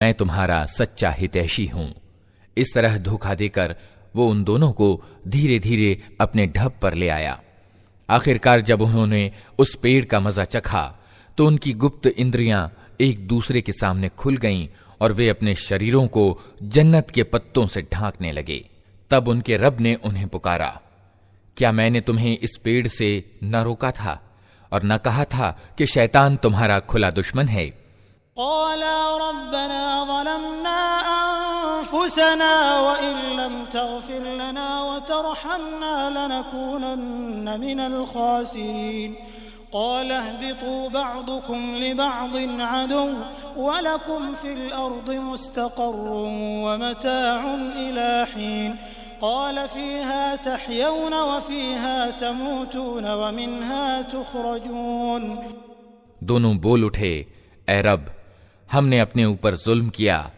मैं तुम्हारा सच्चा हितैषी हूं। इस तरह धोखा देकर वो उन दोनों को धीरे धीरे अपने ढब पर ले आया। आखिरकार जब उन्होंने उस पेड़ का मजा चखा तो उनकी गुप्त इंद्रियां एक दूसरे के सामने खुल गईं और वे अपने शरीरों को जन्नत के पत्तों से ढांकने लगे। तब उनके रब ने उन्हें पुकारा, क्या मैंने तुम्हें इस पेड़ से न रोका था और न कहा था कि शैतान तुम्हारा खुला दुश्मन है? दोनों बोल उठे, ऐ रब, हमने अपने ऊपर जुल्म किया।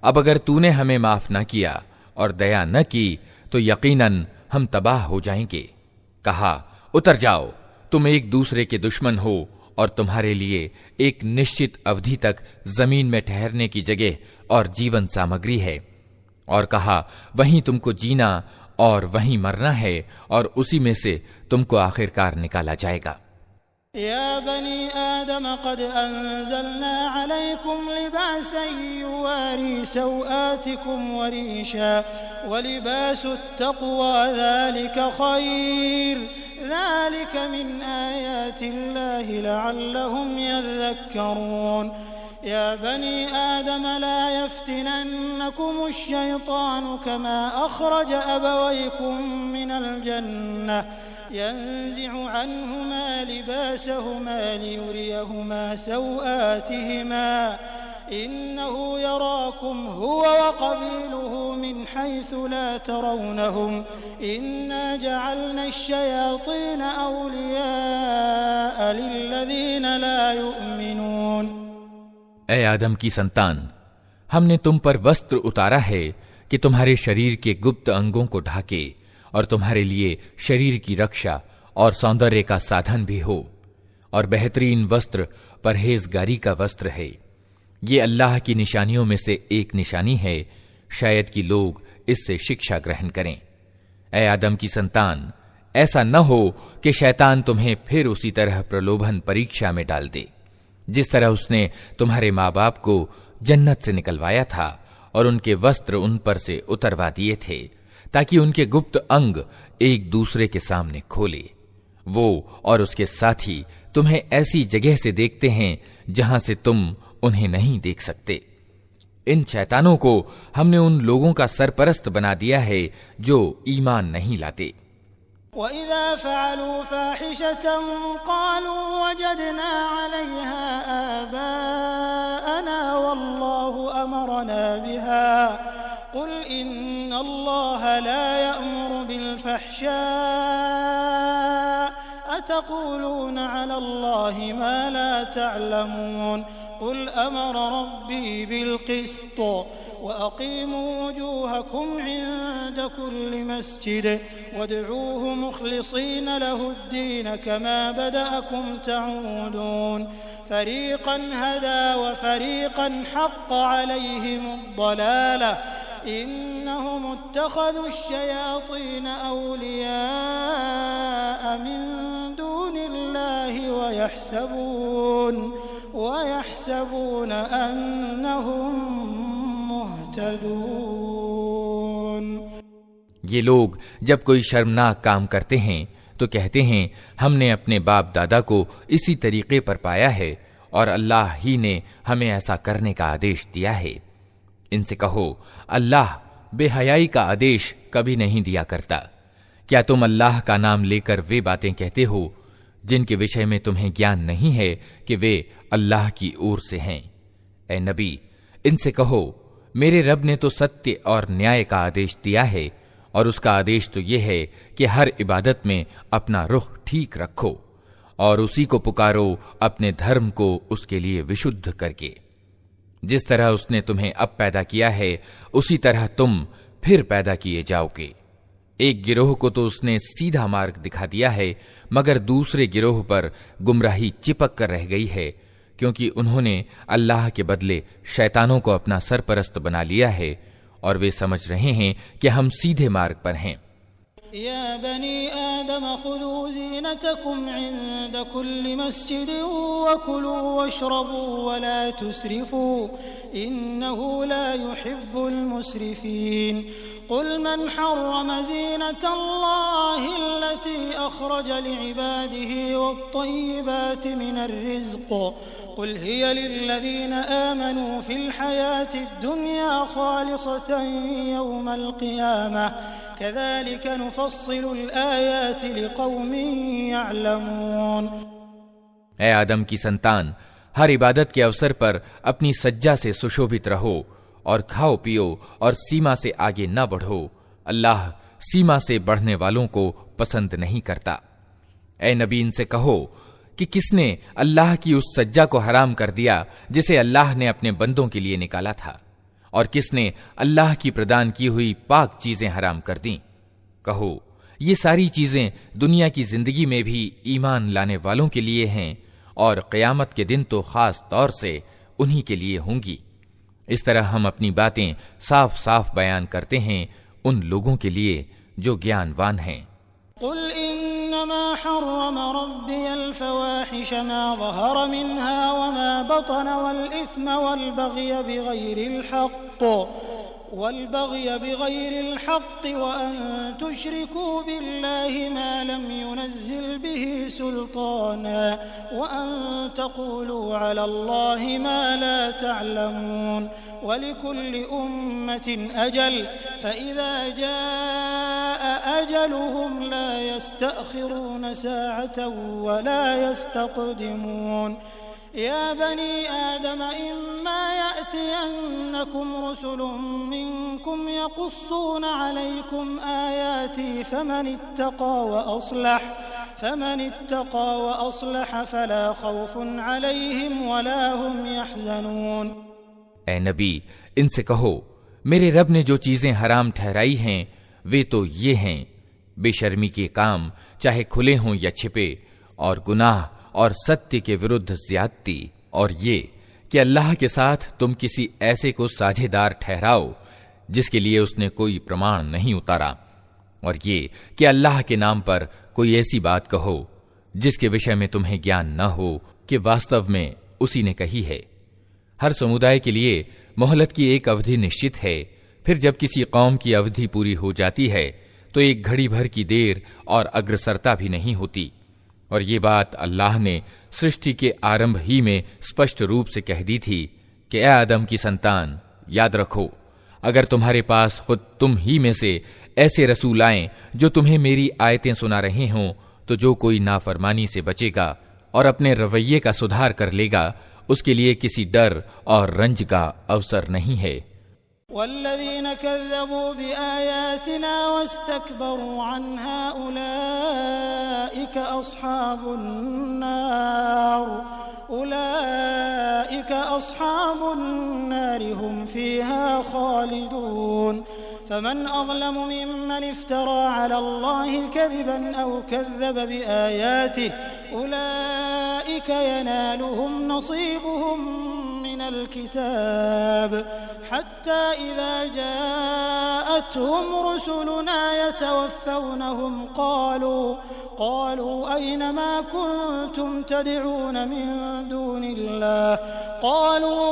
अब अगर तूने हमें माफ न किया और दया न की तो यकीनन हम तबाह हो जाएंगे। कहा, उतर जाओ, तुम एक दूसरे के दुश्मन हो और तुम्हारे लिए एक निश्चित अवधि तक जमीन में ठहरने की जगह और जीवन सामग्री है। और कहा, वहीं तुमको जीना और वहीं मरना है और उसी में से तुमको आखिरकार निकाला जाएगा। या बनी आदम क़द अंज़लना अलैकुम लिबासन युवारी सौआतिकुम वरीशा वलिबासुत तक़वा ज़ालिका खैर ज़ालिका मिन आयातिल्लाहि लअल्लहुम यज़क्करून। या बनी आदम ला यफ्तिनन्नकुमुश शैतानु कमा अख़रज अबवैकुम मिनल जन्नह यंज़िउ अन्हुमा लिबासहुमा लियुरियहुमा सौआतिहिमा इन्नहु यराकुम हुवा व क़बीलुहु मिन हैथु ला तरौनहुम इन्ना जअलना अश-शयातीन औलिया लिल्लज़ीना ला युमिनून। ऐ आदम की संतान, हमने तुम पर वस्त्र उतारा है कि तुम्हारे शरीर के गुप्त अंगों को ढाके और तुम्हारे लिए शरीर की रक्षा और सौंदर्य का साधन भी हो। और बेहतरीन वस्त्र परहेजगारी का वस्त्र है। ये अल्लाह की निशानियों में से एक निशानी है, शायद कि लोग इससे शिक्षा ग्रहण करें। ऐ आदम की संतान, ऐसा न हो कि शैतान तुम्हें फिर उसी तरह प्रलोभन परीक्षा में डाल दे जिस तरह उसने तुम्हारे माँ बाप को जन्नत से निकलवाया था और उनके वस्त्र उन पर से उतरवा दिए थे ताकि उनके गुप्त अंग एक दूसरे के सामने खोले। वो और उसके साथी तुम्हें ऐसी जगह से देखते हैं जहां से तुम उन्हें नहीं देख सकते। इन शैतानों को हमने उन लोगों का सरपरस्त बना दिया है जो ईमान नहीं लाते। वइज़ा फ़अलू फ़ाहिशतन क़ालू वजदना अलैहा आबाअना वल्लाहु अमरना बिहा क़ुल इन्नल्लाह ला यअमुरु बिलफ़हशाइ अतक़ूलून अलल्लाहि मा ला तअलमून क़ुल अमर रब्बी बिलक़िस्त वअक़ीमू वजूहकुम इन्द कुल्लि मस्जिद वदऊहु मुख़लिसीन लहुद्दीन कमा बदअकुम तऊदून फ़रीक़न हदा वफ़रीक़न हक़्क़ अलैहिमुद्दलालह इन्नहुम इत्तख़ज़ुश्शयातीन औलियाअ मिन दूनिल्लाहि वयहसबून अन्नहुम मुहतदून। ये लोग जब कोई शर्मनाक काम करते हैं तो कहते हैं, हमने अपने बाप दादा को इसी तरीके पर पाया है और अल्लाह ही ने हमें ऐसा करने का आदेश दिया है। इनसे कहो, अल्लाह बेहयाई का आदेश कभी नहीं दिया करता। क्या तुम अल्लाह का नाम लेकर वे बातें कहते हो जिनके विषय में तुम्हें ज्ञान नहीं है कि वे अल्लाह की ओर से हैं? ऐ नबी, इनसे कहो, मेरे रब ने तो सत्य और न्याय का आदेश दिया है और उसका आदेश तो यह है कि हर इबादत में अपना रुख ठीक रखो और उसी को पुकारो अपने धर्म को उसके लिए विशुद्ध करके। जिस तरह उसने तुम्हें अब पैदा किया है उसी तरह तुम फिर पैदा किए जाओगे। एक गिरोह को तो उसने सीधा मार्ग दिखा दिया है, मगर दूसरे गिरोह पर गुमराही चिपक कर रह गई है क्योंकि उन्होंने अल्लाह के बदले शैतानों को अपना सरपरस्त बना लिया है और वे समझ रहे हैं कि हम सीधे मार्ग पर हैं। या बनी आदम खुदू ज़ीनतकुम इंद कुल्लि मस्जिदिन वकुलू वशरबू वला तुस्रिफू इन्नहु ला युहिब्बुल मुस्रिफीन कुल मन हर्रम ज़ीनतल्लाहि अल्लती अखरज लिइबादिही वत्तय्यिबाति मिनर रिज़्क़ कुल हिय लिल्लज़ीन आमनू फ़िल हयातिद दुनिया खालिसतन यौमल क़ियामह कज़ालिक नुफ़स्सिलुल आयाति लिक़ौमिन यअलमून। ऐ आदम की संतान, हर इबादत के अवसर पर अपनी सज्जा से सुशोभित रहो और खाओ पियो और सीमा से आगे न बढ़ो। अल्लाह सीमा से बढ़ने वालों को पसंद नहीं करता। ऐ नबी, इनसे कहो कि किसने अल्लाह की उस सज्जा को हराम कर दिया जिसे अल्लाह ने अपने बंदों के लिए निकाला था, और किसने अल्लाह की प्रदान की हुई पाक चीजें हराम कर दी। कहो, ये सारी चीजें दुनिया की जिंदगी में भी ईमान लाने वालों के लिए हैं और क़यामत के दिन तो खास तौर से उन्हीं के लिए होंगी। इस तरह हम अपनी बातें साफ साफ बयान करते हैं उन लोगों के लिए जो ज्ञानवान हैं। कुल इन्नमा हर्रम रब्बियल फवाहिश मा ज़हर मिन्हा वमा बतन वल इस्म वल बग़य बिग़ैरिल हक़्क़ व अन तुश्रिकू बिल्लाहि मा लम युनज़्ज़िल बिही सुल्ताना व अन तक़ूलू अलल्लाहि मा ला तअलमून व लिकुल्लि उम्मतिन अजल फ़इज़ा जाअ अजलुहुम ला यस्तअख़िरून साअतन व ला यस्तक़दिमून। या बनी आदम इम्मा यअतियन्नकुम रुसुलुम मिनकुम यक़ुस्सून अलैकुम आयाती फमन इत्तक़ा व अस्लह फला खौफुन अलैहिम वला हुम यहज़नून। ऐ नबी, इनसे कहो, मेरे रब ने जो चीजें हराम ठहराई हैं वे तो ये हैं, बेशर्मी के काम चाहे खुले हों या छिपे, और गुनाह और सत्य के विरुद्ध ज्यादती, और ये कि अल्लाह के साथ तुम किसी ऐसे को साझेदार ठहराओ जिसके लिए उसने कोई प्रमाण नहीं उतारा, और ये कि अल्लाह के नाम पर कोई ऐसी बात कहो जिसके विषय में तुम्हें ज्ञान न हो कि वास्तव में उसी ने कही है। हर समुदाय के लिए मोहलत की एक अवधि निश्चित है, फिर जब किसी कौम की अवधि पूरी हो जाती है तो एक घड़ी भर की देर और अग्रसरता भी नहीं होती। और ये बात अल्लाह ने सृष्टि के आरंभ ही में स्पष्ट रूप से कह दी थी कि ऐ आदम की संतान, याद रखो, अगर तुम्हारे पास खुद तुम ही में से ऐसे रसूल आएं जो तुम्हें मेरी आयतें सुना रहे हों, तो जो कोई नाफरमानी से बचेगा और अपने रवैये का सुधार कर लेगा, उसके लिए किसी डर और रंज का अवसर नहीं है। वल्लज़ीन कज़्ज़बू बिआयातिना वस्तकबरू अन्हा उलाइका अस्हाबुन नार हुम फ़ीहा खालिदून। फमन अज़लमु मिम्मन इफ्तरा अलल्लाहि कज़िबन औ कज़्ज़ब बिआयातिहि उलाइका यनालुहुम नसीबुहुम मिनल किताब हत्ता इज़ा जाअतहुम रुसुलुना यतवफ़्फ़ौनहुम क़ालू अय्न मा कुन्तुम तदऊन मिन दूनिल्लाह क़ालू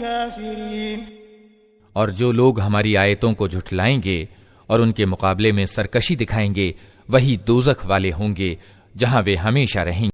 काफिरीन। और जो लोग हमारी आयतों को झुठलाएंगे और उनके मुकाबले में सरकशी दिखाएंगे, वही दोज़ख वाले होंगे जहां वे हमेशा रहेंगे।